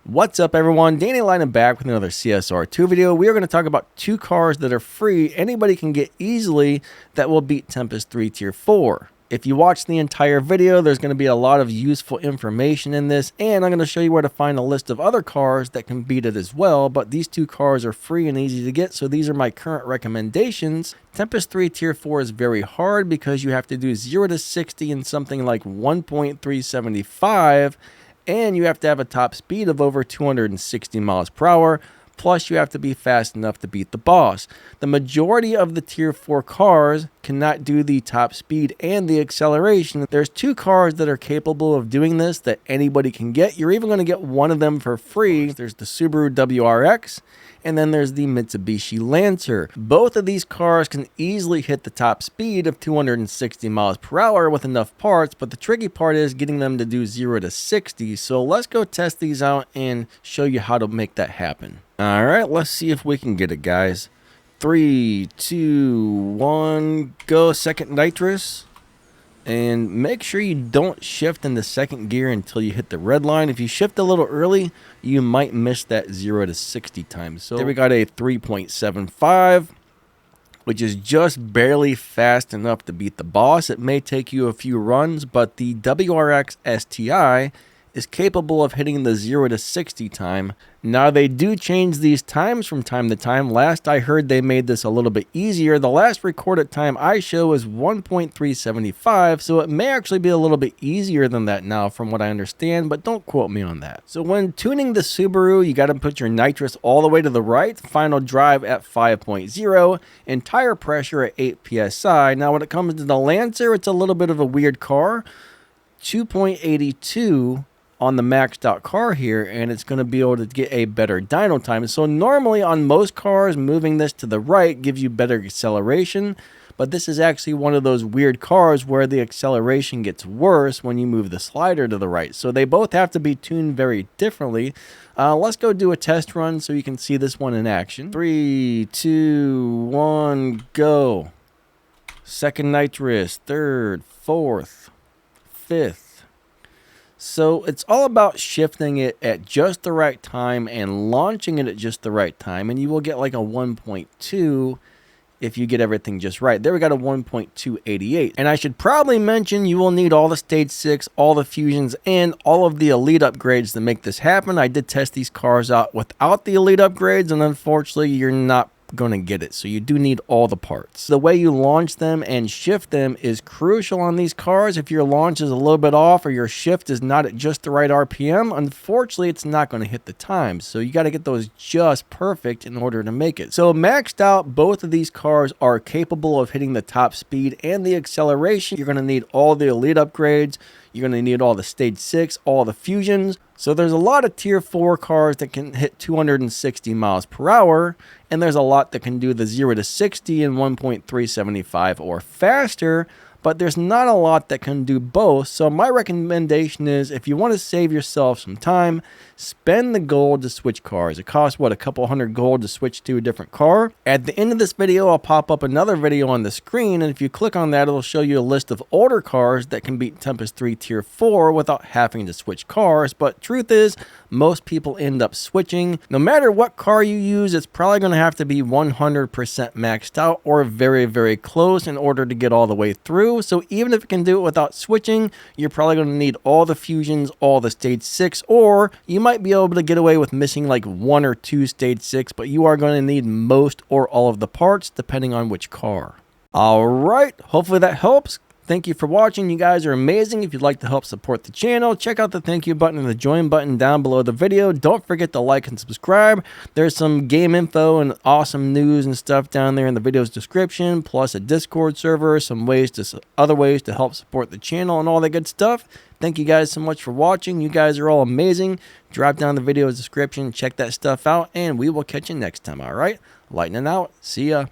What's up everyone, Danny Linen back with another CSR2 video. We are going to talk about two cars that are free, anybody can get easily, that will beat Tempest 3 Tier 4. If you watch the entire video, there's going to be a lot of useful information in this, and I'm going to show you where to find a list of other cars that can beat it as well, but these two cars are free and easy to get, so these are my current recommendations. Tempest 3 Tier 4 is very hard because you have to do 0 to 60 in something like 1.375, and you have to have a top speed of over 260 miles per hour, plus you have to be fast enough to beat the boss. The majority of the tier 4 cars cannot do the top speed and the acceleration. There's two cars that are capable of doing this that anybody can get. You're even going to get one of them for free. There's the Subaru WRX, and then there's the Mitsubishi Lancer. Both of these cars can easily hit the top speed of 260 miles per hour with enough parts, but the tricky part is getting them to do 0 to 60. So let's go test these out and show you how to make that happen. All right, let's see if we can get it, guys. 3, 2, 1, go. Second nitrous. And make sure you don't shift in the second gear until you hit the red line. If you shift a little early, you might miss that 0 to 60 time. So there we got a 3.75, which is just barely fast enough to beat the boss. It may take you a few runs, but the WRX STI is capable of hitting the 0 to 60 time. Now they do change these times from time to time. Last I heard they made this a little bit easier. The last recorded time I show is 1.375, so it may actually be a little bit easier than that now from what I understand, but don't quote me on that. So when tuning the Subaru, you got to put your nitrous all the way to the right, final drive at 5.0, and tire pressure at 8 psi. Now when it comes to the Lancer, it's a little bit of a weird car. 2.82 on the maxed out car here, and it's going to be able to get a better dyno time. So normally on most cars, moving this to the right gives you better acceleration, but this is actually one of those weird cars where the acceleration gets worse when you move the slider to the right. So they both have to be tuned very differently. Let's go do a test run so you can see this one in action. 3, 2, 1, go. Second nitrous, third, fourth, fifth. So it's all about shifting it at just the right time and launching it at just the right time, and you will get like a 1.2 if you get everything just right. There we got a 1.288. And I should probably mention you will need all the stage 6, all the fusions, and all of the elite upgrades to make this happen. I did test these cars out without the elite upgrades, and unfortunately you're not going to get it, so you do need all the parts. The way you launch them and shift them is crucial on these cars. If your launch is a little bit off or your shift is not at just the right RPM, unfortunately it's not going to hit the time, so you got to get those just perfect in order to make it. So maxed out, both of these cars are capable of hitting the top speed and the acceleration. You're going to need all the elite upgrades, you're going to need all the stage 6, all the fusions. So there's a lot of tier 4 cars that can hit 260 miles per hour, and there's a lot that can do the 0 to 60 in 1.375 or faster, but there's not a lot that can do both. So my recommendation is, if you want to save yourself some time, spend the gold to switch cars. It costs, what, a couple hundred gold to switch to a different car? At the end of this video, I'll pop up another video on the screen, and if you click on that, it'll show you a list of older cars that can beat Tempest 3 Tier 4 without having to switch cars. But truth is, most people end up switching. No matter what car you use, it's probably going to have to be 100% maxed out or very, very close in order to get all the way through. So even if it can do it without switching, you're probably going to need all the fusions, all the stage 6, or you might be able to get away with missing like 1 or 2 stage 6, but you are going to need most or all of the parts depending on which car. All right, hopefully that helps. Thank you for watching. You guys are amazing. If you'd like to help support the channel, check out the thank you button and the join button down below the video. Don't forget to like and subscribe. There's some game info and awesome news and stuff down there in the video's description, plus a Discord server, some other ways to help support the channel and all that good stuff. Thank you guys so much for watching. You guys are all amazing. Drop down the video's description, check that stuff out, and we will catch you next time, all right? Lightning out. See ya.